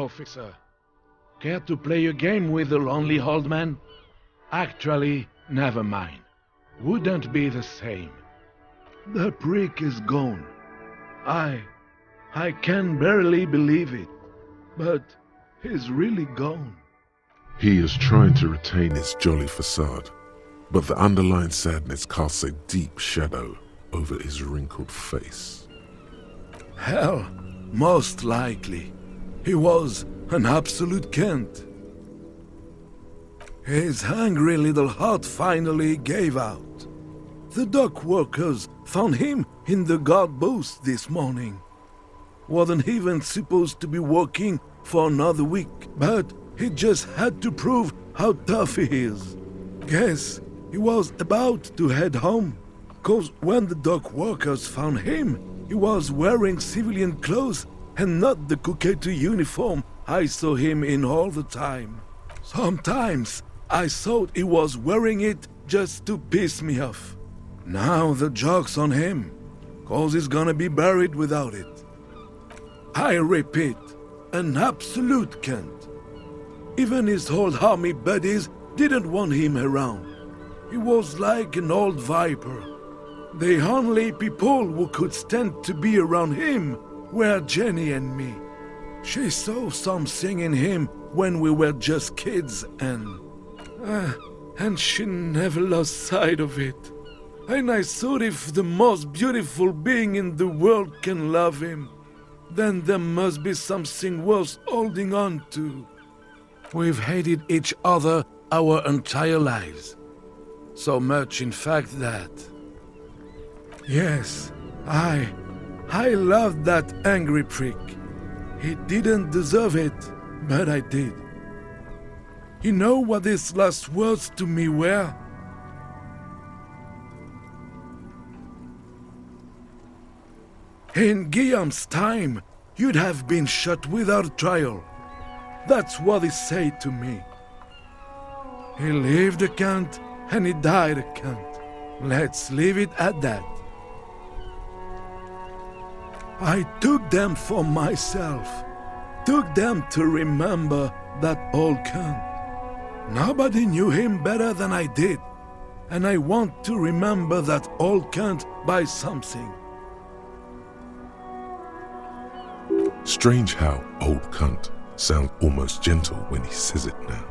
officer. Care to play a game with the lonely old man? Actually, never mind. Wouldn't be the same. The prick is gone. I can barely believe it, but he's really gone. He is trying to retain his jolly facade, but the underlying sadness casts a deep shadow over his wrinkled face. Hell, most likely. He was an absolute Kent. His hungry little heart finally gave out. The dock workers found him in the guard booth this morning. Wasn't even supposed to be working for another week, but he just had to prove how tough he is. Guess he was about to head home, 'cause when the dock workers found him, he was wearing civilian clothes and not the Cuno uniform I saw him in all the time. Sometimes I thought he was wearing it just to piss me off. Now the joke's on him, 'cause he's gonna be buried without it. I repeat, an absolute Kent. Even his old army buddies didn't want him around. He was like an old viper. The only people who could stand to be around him were Jenny and me. She saw something in him when we were just kids and she never lost sight of it. And I thought if the most beautiful being in the world can love him, then there must be something worth holding on to. We've hated each other our entire lives. So much, in fact, that... Yes, I loved that angry prick. He didn't deserve it, but I did. You know what his last words to me were? In Guillaume's time, you'd have been shot without trial. That's what he said to me. He lived a cunt and he died a cunt. Let's leave it at that. I took them for myself. Took them to remember that old cunt. Nobody knew him better than I did. And I want to remember that old cunt by something. Strange how old cunt sounds almost gentle when he says it now.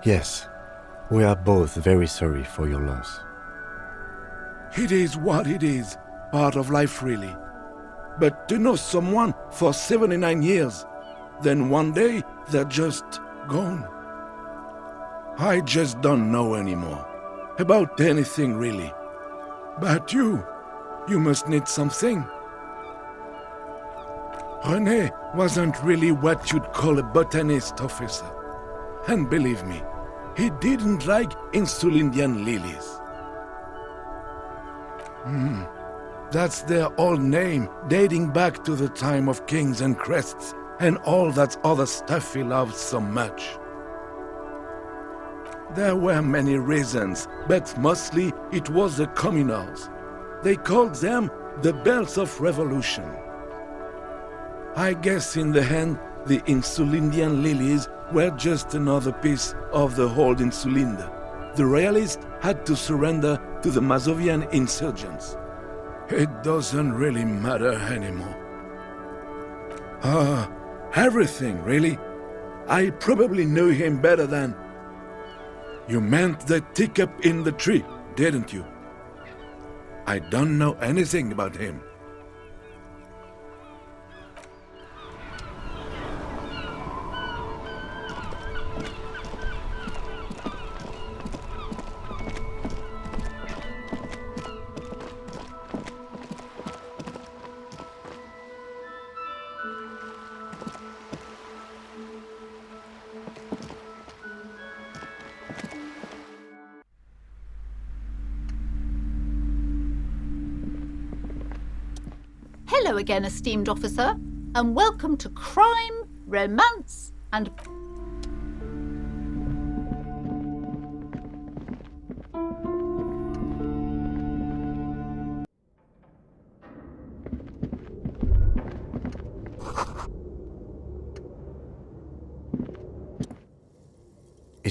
Yes, we are both very sorry for your loss. It is what it is, part of life really. But to know someone for 79 years, then one day they're just gone. I just don't know anymore, about anything really. But you must need something. René wasn't really what you'd call a botanist, officer. And believe me, he didn't like Insulindian lilies. That's their old name, dating back to the time of kings and crests, and all that other stuff he loved so much. There were many reasons, but mostly it was the communals. They called them the belts of revolution. I guess in the end, the Insulindian lilies were just another piece of the old Insulinde. The royalists had to surrender to the Mazovian insurgents. It doesn't really matter anymore. Everything, really. I probably knew him better than... You meant the teacup in the tree, didn't you? I don't know anything about him. Hello again, esteemed officer, and welcome to Crime, Romance, and...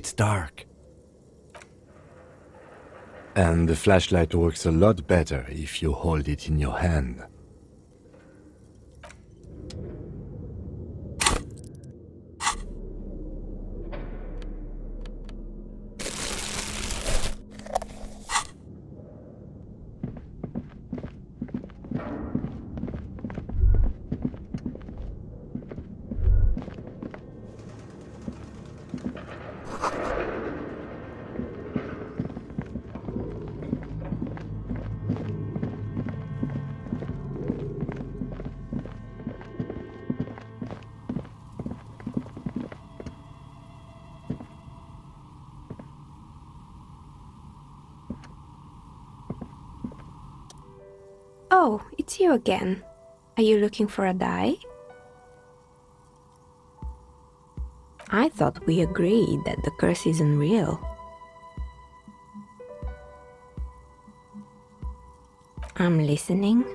It's dark. And the flashlight works a lot better if you hold it in your hand. Oh, it's you again. Are you looking for a die? I thought we agreed that the curse isn't real. I'm listening.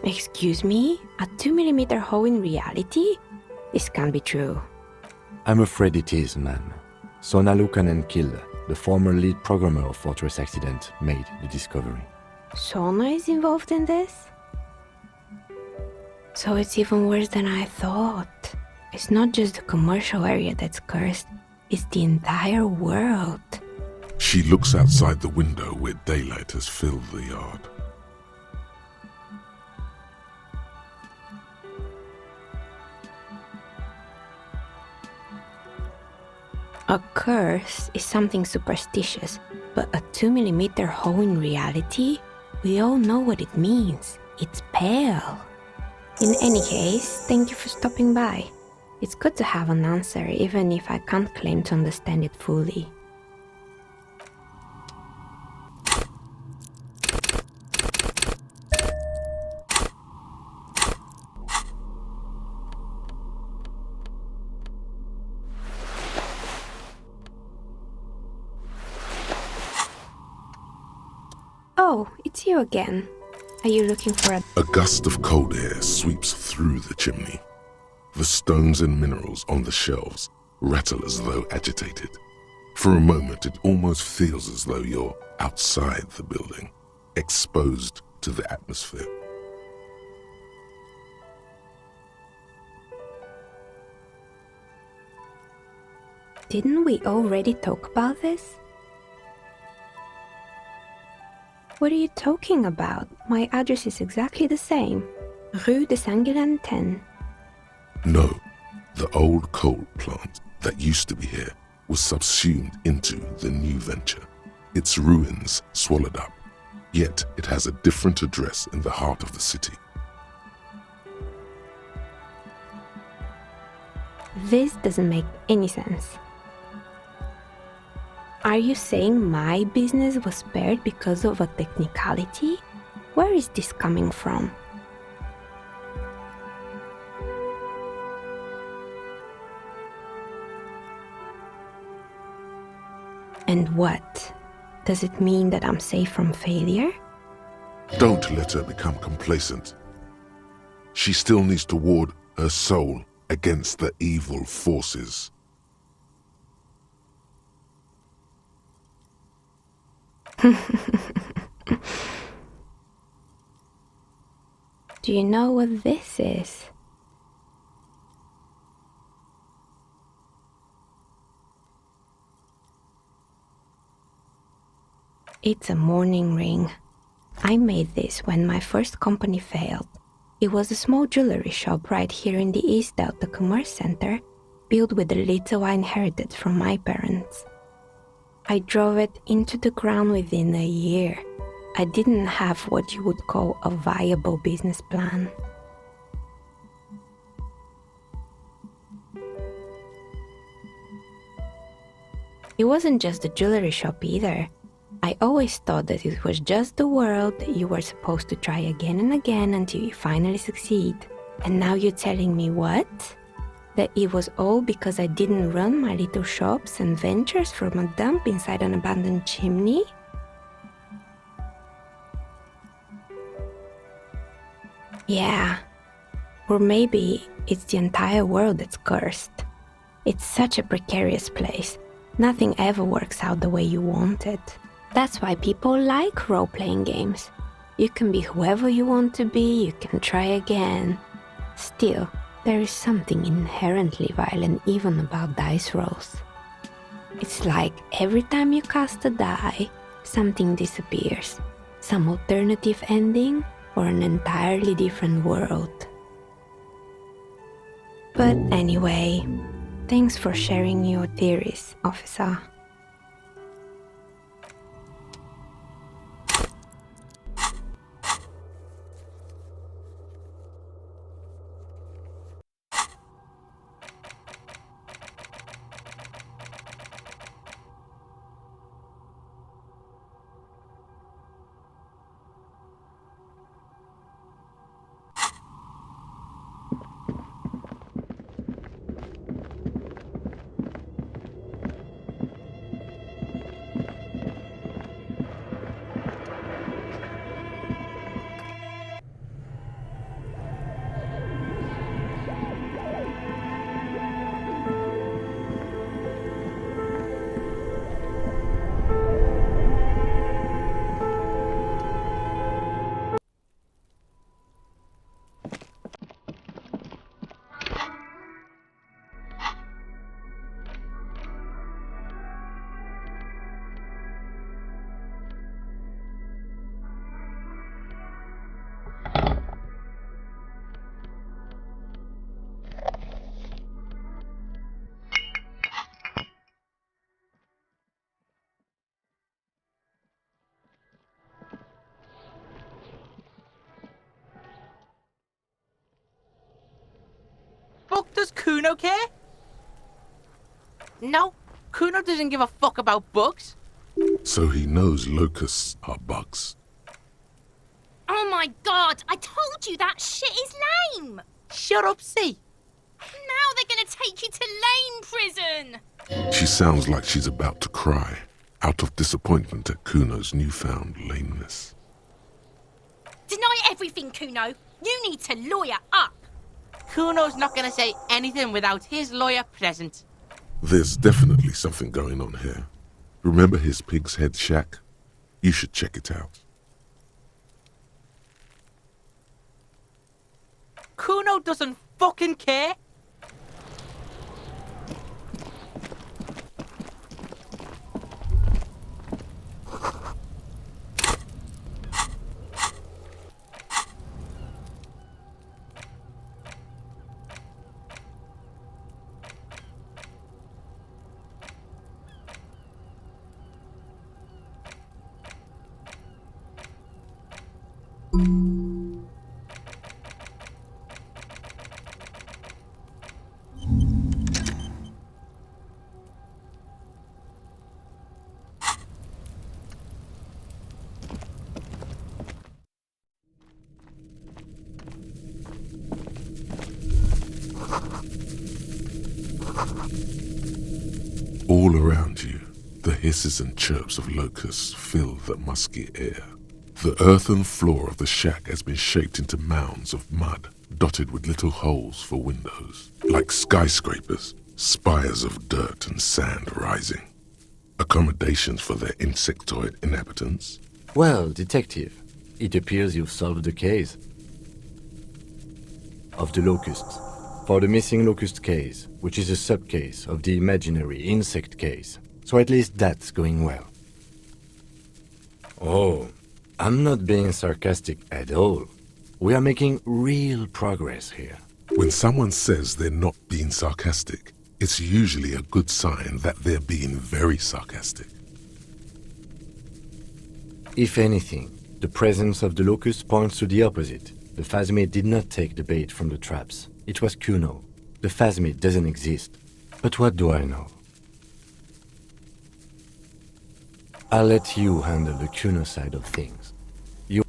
Excuse me? A 2mm hole in reality? This can't be true. I'm afraid it is, ma'am. Sona Lukanen killed the former lead programmer of Fortress Accident made the discovery. Sona is involved in this? So it's even worse than I thought. It's not just the commercial area that's cursed, it's the entire world. She looks outside the window where daylight has filled the yard. A curse is something superstitious, but a 2mm hole in reality? We all know what it means. It's pale. In any case, thank you for stopping by. It's good to have an answer, even if I can't claim to understand it fully. Oh, it's you again. Are you looking for a... A gust of cold air sweeps through the chimney. The stones and minerals on the shelves rattle as though agitated. For a moment, it almost feels as though you're outside the building, exposed to the atmosphere. Didn't we already talk about this? What are you talking about? My address is exactly the same. Rue de Saint-Guilain 10. No, the old coal plant that used to be here was subsumed into the new venture. Its ruins swallowed up, yet it has a different address in the heart of the city. This doesn't make any sense. Are you saying my business was spared because of a technicality? Where is this coming from? And what? Does it mean that I'm safe from failure? Don't let her become complacent. She still needs to ward her soul against the evil forces. Do you know what this is? It's a mourning ring. I made this when my first company failed. It was a small jewelry shop right here in the East Delta Commerce Center, built with the little I inherited from my parents. I drove it into the ground within a year. I didn't have what you would call a viable business plan. It wasn't just the jewelry shop either. I always thought that it was just the world you were supposed to try again and again until you finally succeed. And now you're telling me what? That it was all because I didn't run my little shops and ventures from a dump inside an abandoned chimney? Yeah. Or maybe it's the entire world that's cursed. It's such a precarious place. Nothing ever works out the way you want it. That's why people like role-playing games. You can be whoever you want to be, you can try again. Still, there is something inherently violent even about dice rolls. It's like every time you cast a die, something disappears. Some alternative ending or an entirely different world. But anyway, thanks for sharing your theories, officer. Fuck does Cuno care? No, Cuno doesn't give a fuck about bugs. So he knows locusts are bugs. Oh my god, I told you that shit is lame! Shut up, C. Now they're gonna take you to lame prison! She sounds like she's about to cry, out of disappointment at Cuno's newfound lameness. Deny everything, Cuno. You need to lawyer up. Cuno's not gonna say anything without his lawyer present. There's definitely something going on here. Remember his pig's head shack? You should check it out. Cuno doesn't fucking care. All around you, the hisses and chirps of locusts fill the musky air. The earthen floor of the shack has been shaped into mounds of mud, dotted with little holes for windows. Like skyscrapers, spires of dirt and sand rising. Accommodations for their insectoid inhabitants. Well, detective, it appears you've solved the case of the locusts. For the missing locust case, which is a sub-case of the imaginary insect case. So at least that's going well. Oh, I'm not being sarcastic at all. We are making real progress here. When someone says they're not being sarcastic, it's usually a good sign that they're being very sarcastic. If anything, the presence of the locust points to the opposite. The phasmid did not take the bait from the traps. It was Cuno. The phasmid doesn't exist. But what do I know? I'll let you handle the Cuno side of things. You...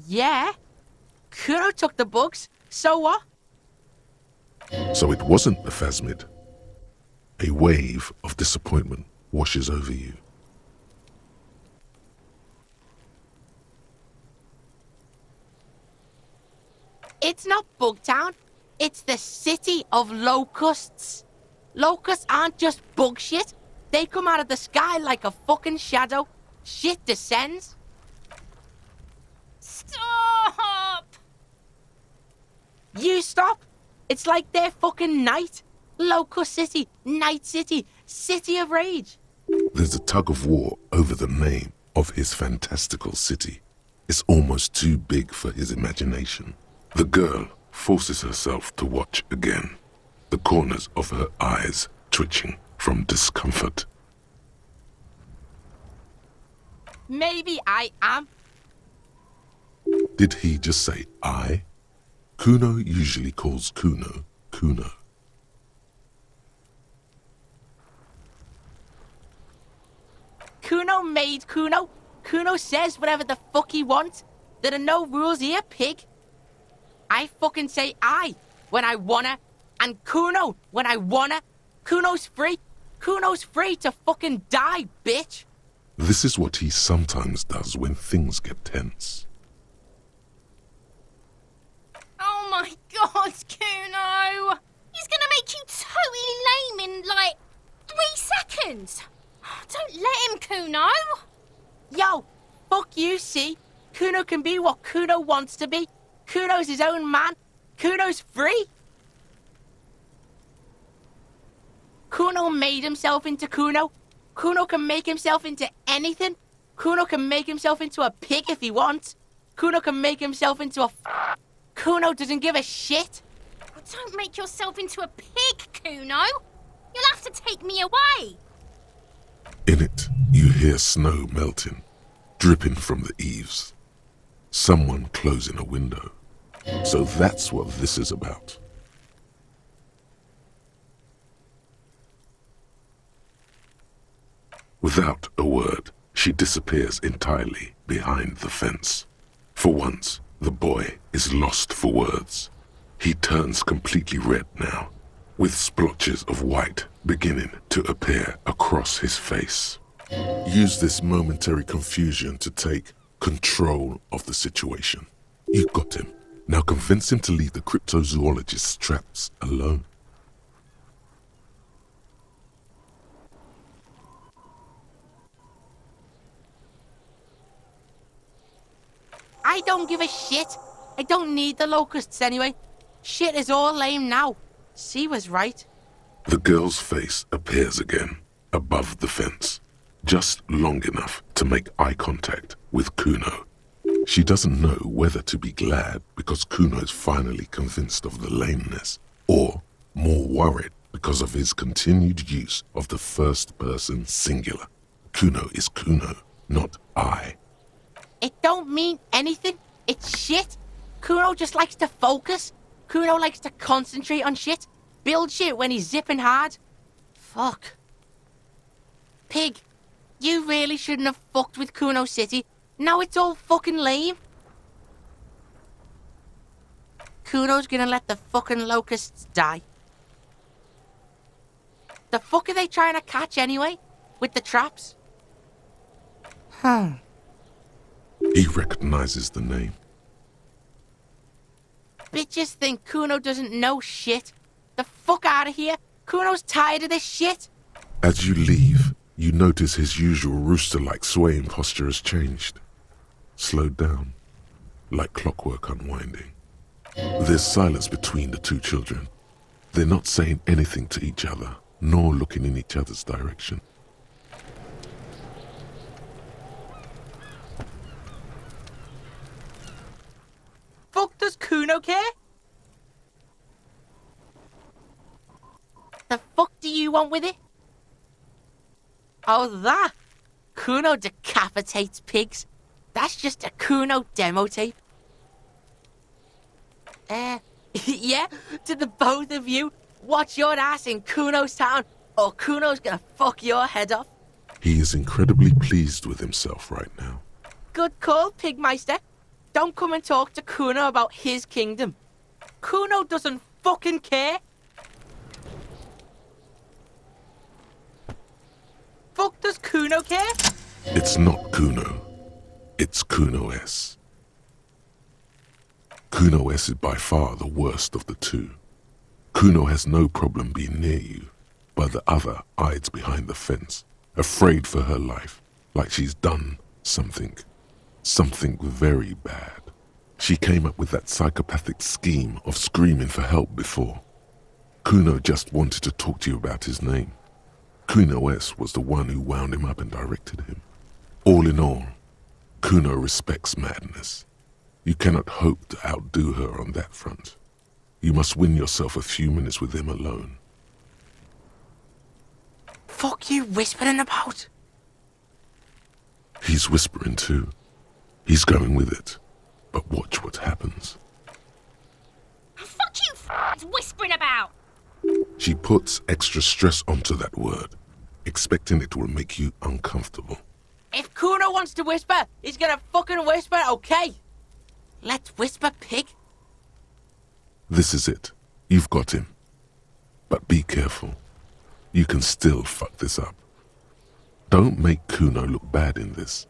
Yeah. Cuno took the bugs. So what? So it wasn't the phasmid. A wave of disappointment washes over you. It's not Bugtown. It's the city of locusts. Locusts aren't just bug shit. They come out of the sky like a fucking shadow. Shit descends. Stop! You stop. It's like their fucking night. Locust City, Night City, City of Rage. There's a tug of war over the name of his fantastical city. It's almost too big for his imagination. The girl forces herself to watch again, the corners of her eyes twitching from discomfort. Maybe I am. Did he just say I? Cuno usually calls Cuno, Cuno. Cuno made Cuno. Cuno says whatever the fuck he wants. There are no rules here, pig. I fucking say I when I wanna, and Cuno when I wanna. Cuno's free. Cuno's free to fucking die, bitch. This is what he sometimes does when things get tense. Oh my god, Cuno! He's gonna make you totally lame in, like, 3 seconds! Don't let him, Cuno! Yo, fuck you, see? Cuno can be what Cuno wants to be. Cuno's his own man. Cuno's free. Cuno made himself into Cuno. Cuno can make himself into anything. Cuno can make himself into a pig if he wants. Cuno can make himself into a... Cuno doesn't give a shit. Don't make yourself into a pig, Cuno! You'll have to take me away! In it, you hear snow melting, dripping from the eaves. Someone closing a window. So that's what this is about. Without a word, she disappears entirely behind the fence. For once, the boy is lost for words. He turns completely red now, with splotches of white beginning to appear across his face. Use this momentary confusion to take control of the situation. You got him. Now convince him to leave the cryptozoologist's traps alone. I don't give a shit. I don't need the locusts anyway. Shit is all lame now. She was right. The girl's face appears again, above the fence, just long enough to make eye contact with Cuno. She doesn't know whether to be glad because Cuno is finally convinced of the lameness, or more worried because of his continued use of the first-person singular. Cuno is Cuno, not I. It don't mean anything. It's shit. Cuno just likes to focus. Cuno likes to concentrate on shit. Build shit when he's zipping hard. Fuck. Pig, you really shouldn't have fucked with Cuno City. Now it's all fucking lame. Cuno's gonna let the fucking locusts die. The fuck are they trying to catch anyway? With the traps? He recognizes the name. Bitches think Cuno doesn't know shit. The fuck out of here. Cuno's tired of this shit. As you leave, you notice his usual rooster-like swaying posture has changed. Slowed down, like clockwork unwinding. There's silence between the two children. They're not saying anything to each other, nor looking in each other's direction. Fuck does Cuno care? The fuck do you want with it? Oh, that? Cuno decapitates pigs. That's just a Cuno demo tape. Yeah, to the both of you, watch your ass in Cuno's town, or Cuno's gonna fuck your head off. He is incredibly pleased with himself right now. Good call, Pigmeister. don't come and talk to Cuno about his kingdom. Cuno doesn't fucking care. Fuck does Cuno care? It's not Cuno. It's Cuno S. Cuno S is by far the worst of the two. Cuno has no problem being near you, but the other hides behind the fence, afraid for her life, like she's done something very bad. She came up with that psychopathic scheme of screaming for help before. Cuno just wanted to talk to you about his name. Cuno S was the one who wound him up and directed him. All in all, Cuno respects madness. You cannot hope to outdo her on that front. You must win yourself a few minutes with him alone. Fuck you whispering about? He's whispering too. He's going with it. But watch what happens. Fuck you, whispering about! She puts extra stress onto that word, expecting it will make you uncomfortable. If Cuno wants to whisper, he's gonna fucking whisper, okay? Let's whisper, pig. This is it. You've got him. But be careful. You can still fuck this up. Don't make Cuno look bad in this.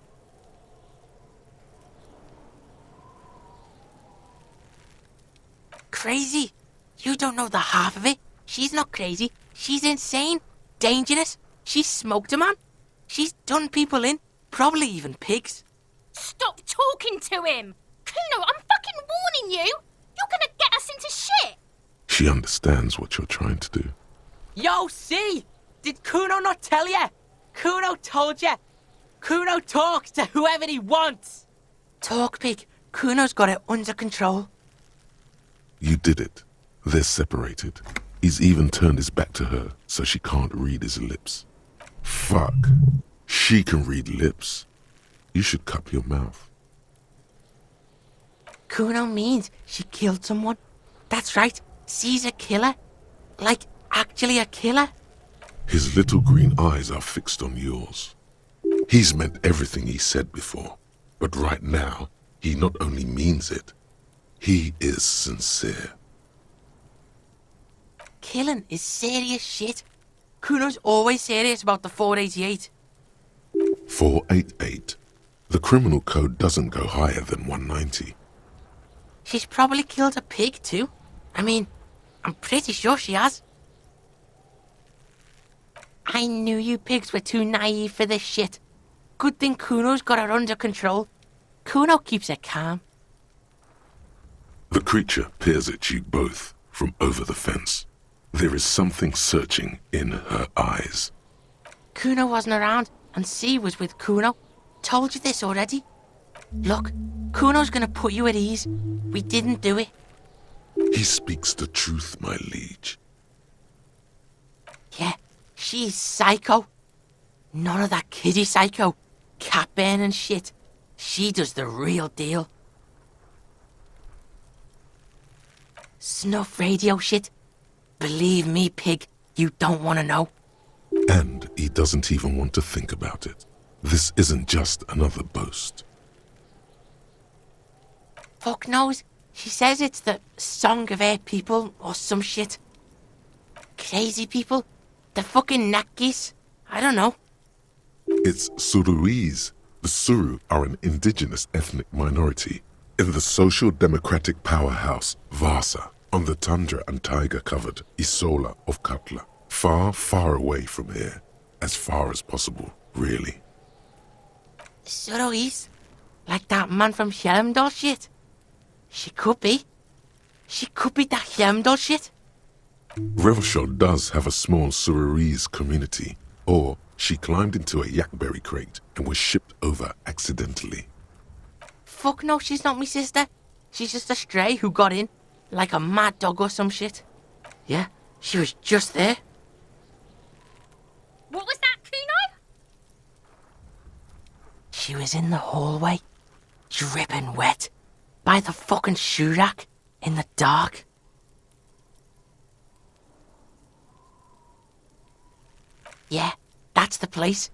Crazy? You don't know the half of it. She's not crazy. She's insane. Dangerous. She's smoked a man. She's done people in. Probably even pigs. Stop talking to him! Cuno, I'm fucking warning you! You're gonna get us into shit! She understands what you're trying to do. Yo, see? Did Cuno not tell ya? Cuno told ya. Cuno talks to whoever he wants. Talk, pig. Cuno's got it under control. You did it. They're separated. He's even turned his back to her so she can't read his lips. Fuck. She can read lips. You should cup your mouth. Cuno means she killed someone. That's right. She's a killer. Like, actually a killer. His little green eyes are fixed on yours. He's meant everything he said before, but right now, he not only means it, he is sincere. Killing is serious shit. Cuno's always serious about the 488. 488. The criminal code doesn't go higher than 190. She's probably killed a pig too. I mean, I'm pretty sure she has. I knew you pigs were too naive for this shit. Good thing Cuno's got her under control. Cuno keeps her calm. The creature peers at you both from over the fence. There is something searching in her eyes. Cuno wasn't around and C was with Cuno. Told you this already. Look, Cuno's gonna put you at ease. We didn't do it. He speaks the truth, my liege. Yeah, she's psycho. None of that kiddie psycho. Cat burning shit. She does the real deal. Snuff radio shit. Believe me, pig, you don't want to know. And he doesn't even want to think about it. This isn't just another boast. Fuck knows. She says it's the song of her people or some shit. Crazy people. The fucking Nakis. I don't know. It's Suruese. The Suru are an indigenous ethnic minority in the social democratic powerhouse Vasa on the tundra and tiger-covered Isola of Katla. Far, far away from here. As far as possible, really. Suruese? Like that man from Helmdall shit? She could be. She could be that Helmdall shit. Revelshot does have a small Suruese community, or she climbed into a yakberry crate and was shipped over accidentally. Fuck no, she's not me sister. She's just a stray who got in, like a mad dog or some shit. Yeah, she was just there. What was that, Cuno? She was in the hallway, dripping wet, by the fucking shoe rack, in the dark. Yeah, that's the place.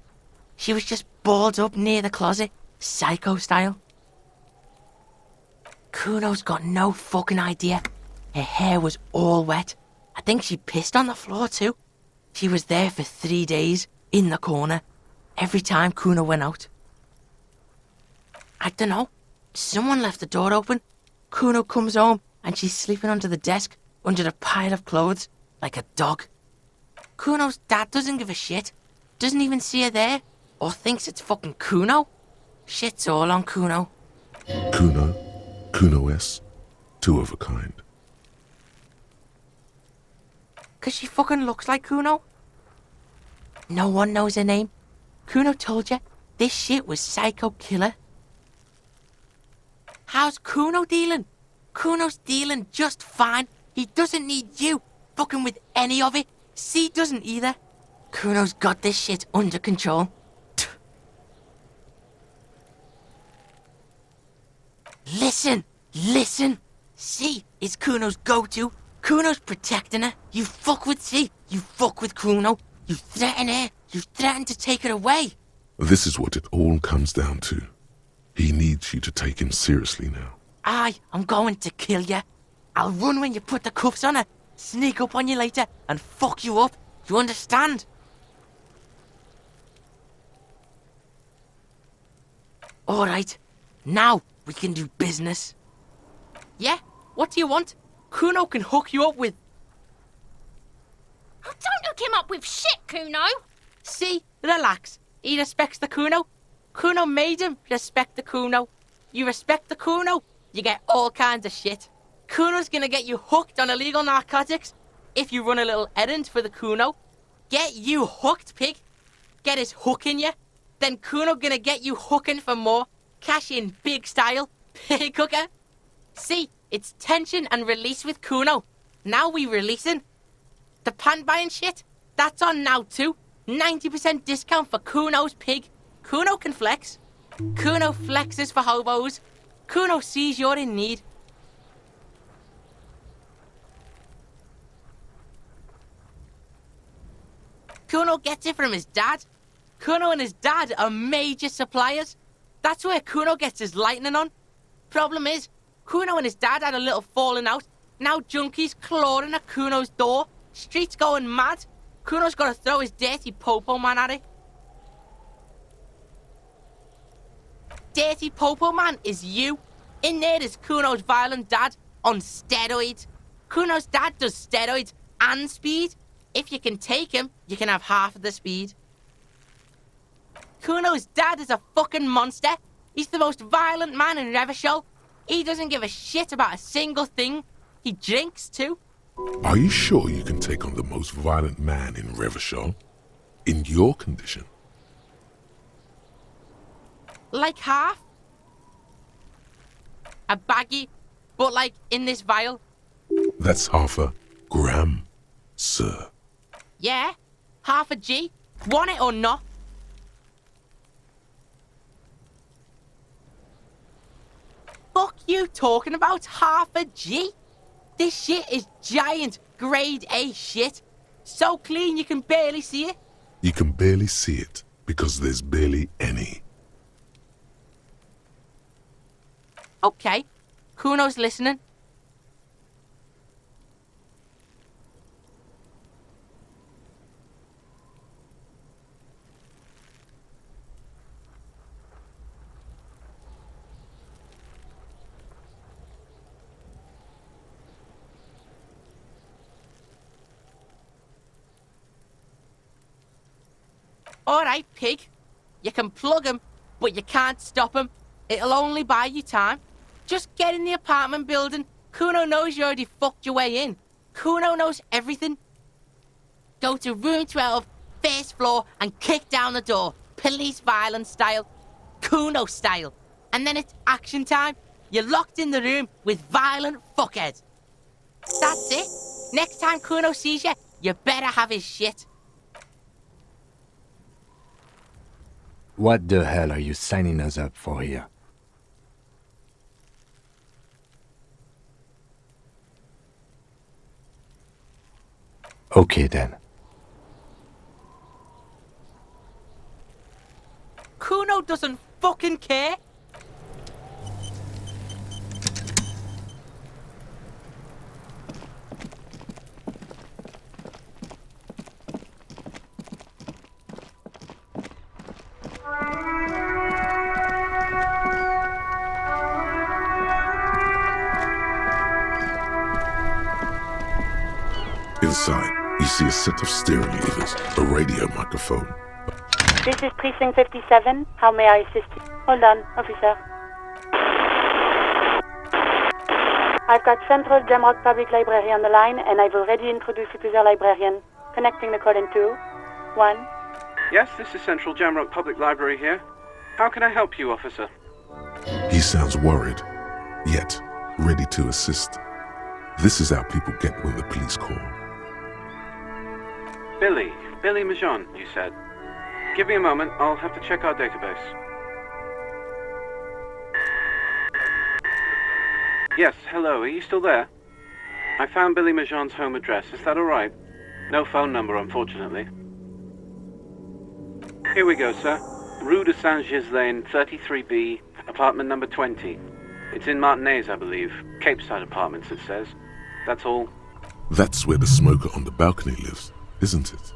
She was just balled up near the closet, psycho style. Cuno's got no fucking idea. Her hair was all wet. I think she pissed on the floor too. She was there for 3 days, in the corner, every time Cuno went out. I dunno. Someone left the door open. Cuno comes home and she's sleeping under the desk, under the pile of clothes, like a dog. Cuno's dad doesn't give a shit. Doesn't even see her there, or thinks it's fucking Cuno. Shit's all on Cuno. Cuno, Cuno-S, two of a kind. 'Cause she fucking looks like Cuno. No one knows her name. Cuno told you this shit was Psycho Killer. How's Cuno dealing? Cuno's dealing just fine. He doesn't need you fucking with any of it. C doesn't either. Cuno's got this shit under control. Listen, listen. C is Cuno's go-to. Cuno's protecting her. You fuck with C, you fuck with Cuno. You threaten her, you threaten to take her away. This is what it all comes down to. He needs you to take him seriously now. I'm going to kill you. I'll run when you put the cuffs on her, sneak up on you later, and fuck you up. You understand? Alright, now we can do business. Yeah, what do you want? Cuno can hook you up with... Oh, don't hook him up with shit, Cuno. See, relax. He respects the Cuno. Cuno made him respect the Cuno. You respect the Cuno, you get all kinds of shit. Cuno's gonna get you hooked on illegal narcotics if you run a little errand for the Cuno. Get you hooked, pig. Get his hook in you. Then Cuno gonna get you hooking for more. Cash in big style. Pig hooker. See, it's tension and release with Cuno. Now we releasing. The pan buying shit, that's on now too. 90% discount for Cuno's pig. Cuno can flex. Cuno flexes for hobos. Cuno sees you're in need. Cuno gets it from his dad. Cuno and his dad are major suppliers. That's where Cuno gets his lightning on. Problem is, Cuno and his dad had a little falling out. Now junkies clawing at Cuno's door. Streets going mad. Cuno's got to throw his dirty popo man at it. Dirty popo man is you. In there is Cuno's violent dad on steroids. Cuno's dad does steroids and speed. If you can take him, you can have half of the speed. Cuno's dad is a fucking monster. He's the most violent man in Revachol. He doesn't give a shit about a single thing. He drinks too. Are you sure you can take on the most violent man in Revachol? In your condition? Like half. A baggie, but like in this vial. That's half a gram, sir. Yeah, half a G. Want it or not? Fuck you talking about half a G? This shit is giant, grade A shit. So clean you can barely see it. You can barely see it because there's barely any. Okay, Cuno's listening. Alright, pig. You can plug him, but you can't stop him. It'll only buy you time. Just get in the apartment building. Cuno knows you already fucked your way in. Cuno knows everything. Go to room 12, first floor, and kick down the door. Police violence style. Cuno style. And then it's action time. You're locked in the room with violent fuckheads. That's it. Next time Cuno sees you, you better have his shit. What the hell are you signing us up for here? Okay then. Cuno doesn't fucking care. Inside, you see a set of steering levers, a radio microphone. This is Precinct 57. How may I assist you? Hold on, officer. I've got Central Jamrock Public Library on the line, and I've already introduced you to their librarian. Connecting the call in 2, 1. Yes, this is Central Jamrock Public Library here. How can I help you, officer? He sounds worried, yet ready to assist. This is how people get when the police call. Billy Majon, you said. Give me a moment, I'll have to check our database. Yes, hello, are you still there? I found Billy Majon's home address, is that alright? No phone number, unfortunately. Here we go, sir. Rue de Saint-Ghislain, 33B, apartment number 20. It's in Martinez, I believe. Capeside Apartments, it says. That's all. That's where the smoker on the balcony lives, isn't it?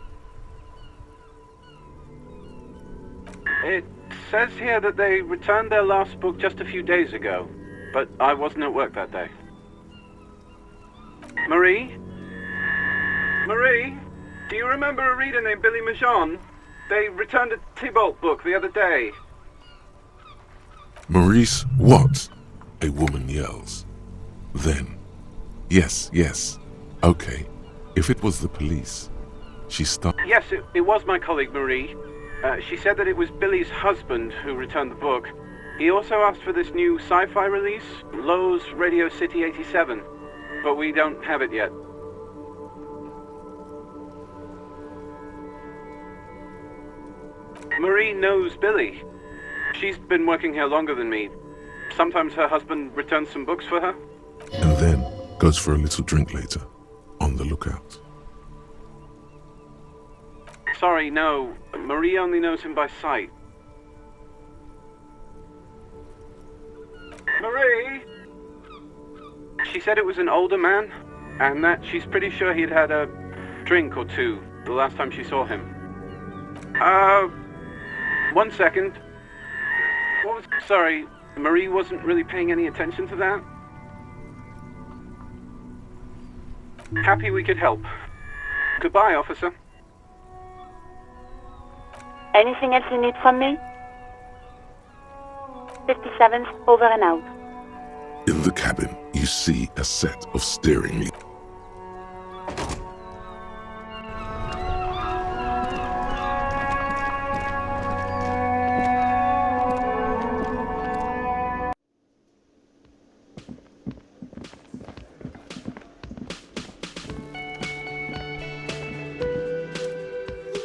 It says here that they returned their last book just a few days ago, but I wasn't at work that day. Marie? Marie? Do you remember a reader named Billy Majon? They returned a Tybalt book the other day. Maurice, what? A woman yells. Then, yes, okay, if it was the police, she stopped. Yes, it was my colleague Marie. She said that it was Billy's husband who returned the book. He also asked for this new sci-fi release, Lowe's Radio City 87, but we don't have it yet. Marie knows Billy. She's been working here longer than me. Sometimes her husband returns some books for her. And then goes for a little drink later, on the lookout. Sorry, no. Marie only knows him by sight. Marie! She said it was an older man, and that she's pretty sure he'd had a drink or two the last time she saw him. 1 second. Sorry, Marie wasn't really paying any attention to that. Happy we could help. Goodbye, officer. Anything else you need from me? 57's over and out. In the cabin, you see a set of steering levers.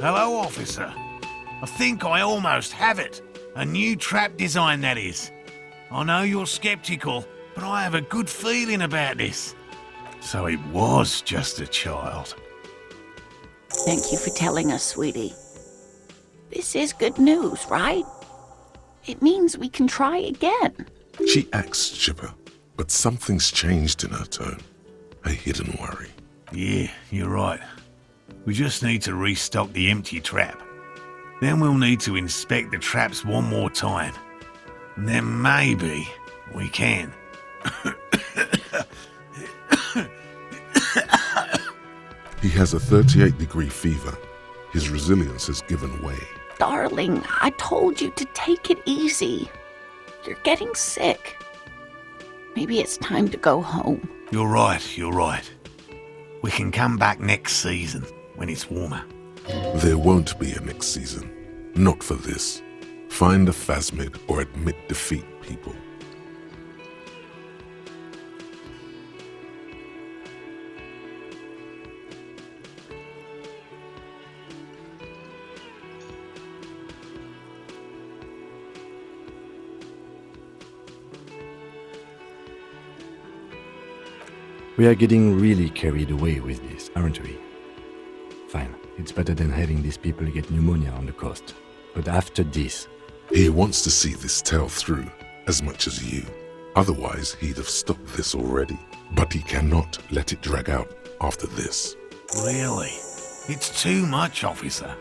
Hello, officer. I think I almost have it. A new trap design, that is. I know you're skeptical, but I have a good feeling about this. So it was just a child. Thank you for telling us, sweetie. This is good news, right? It means we can try again. She acts chipper, but something's changed in her tone. A hidden worry. Yeah, you're right. We just need to restock the empty trap. Then we'll need to inspect the traps one more time. And then maybe we can. He has a 38-degree fever. His resilience has given way. Darling, I told you to take it easy. You're getting sick. Maybe it's time to go home. You're right. We can come back next season, when it's warmer. There won't be a next season. Not for this. Find a phasmid or admit defeat, people. We are getting really carried away with this, aren't we? Fine, it's better than having these people get pneumonia on the coast. But after this... He wants to see this tale through, as much as you. Otherwise, he'd have stopped this already. But he cannot let it drag out after this. Really? It's too much, officer.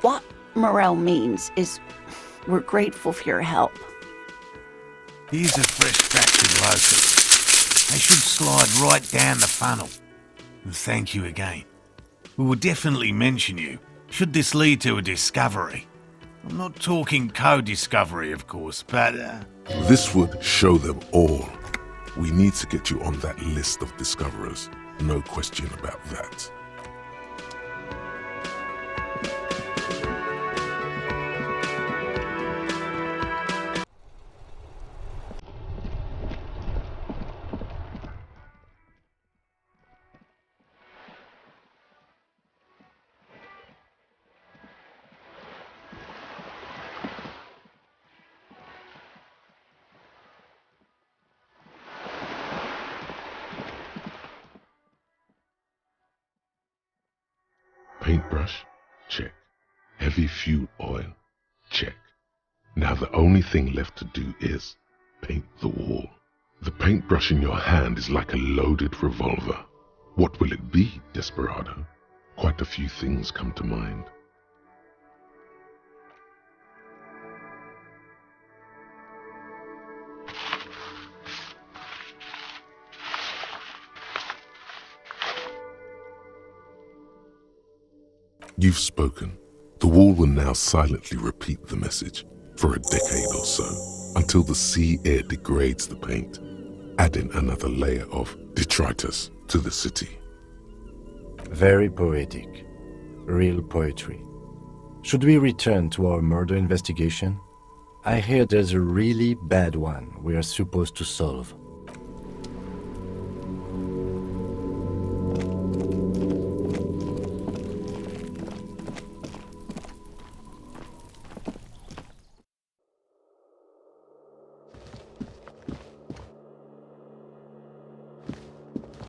What Morel means is we're grateful for your help. Here's a fresh batch of locust. They should slide right down the funnel. And thank you again. We will definitely mention you, should this lead to a discovery. I'm not talking co-discovery, of course, but... This would show them all. We need to get you on that list of discoverers. No question about that. Paintbrush? Check. Heavy fuel oil? Check. Now the only thing left to do is paint the wall. The paintbrush in your hand is like a loaded revolver. What will it be, Desperado? Quite a few things come to mind. You've spoken. The wall will now silently repeat the message for a decade or so, until the sea air degrades the paint, adding another layer of detritus to the city. Very poetic. Real poetry. Should we return to our murder investigation? I hear there's a really bad one we are supposed to solve.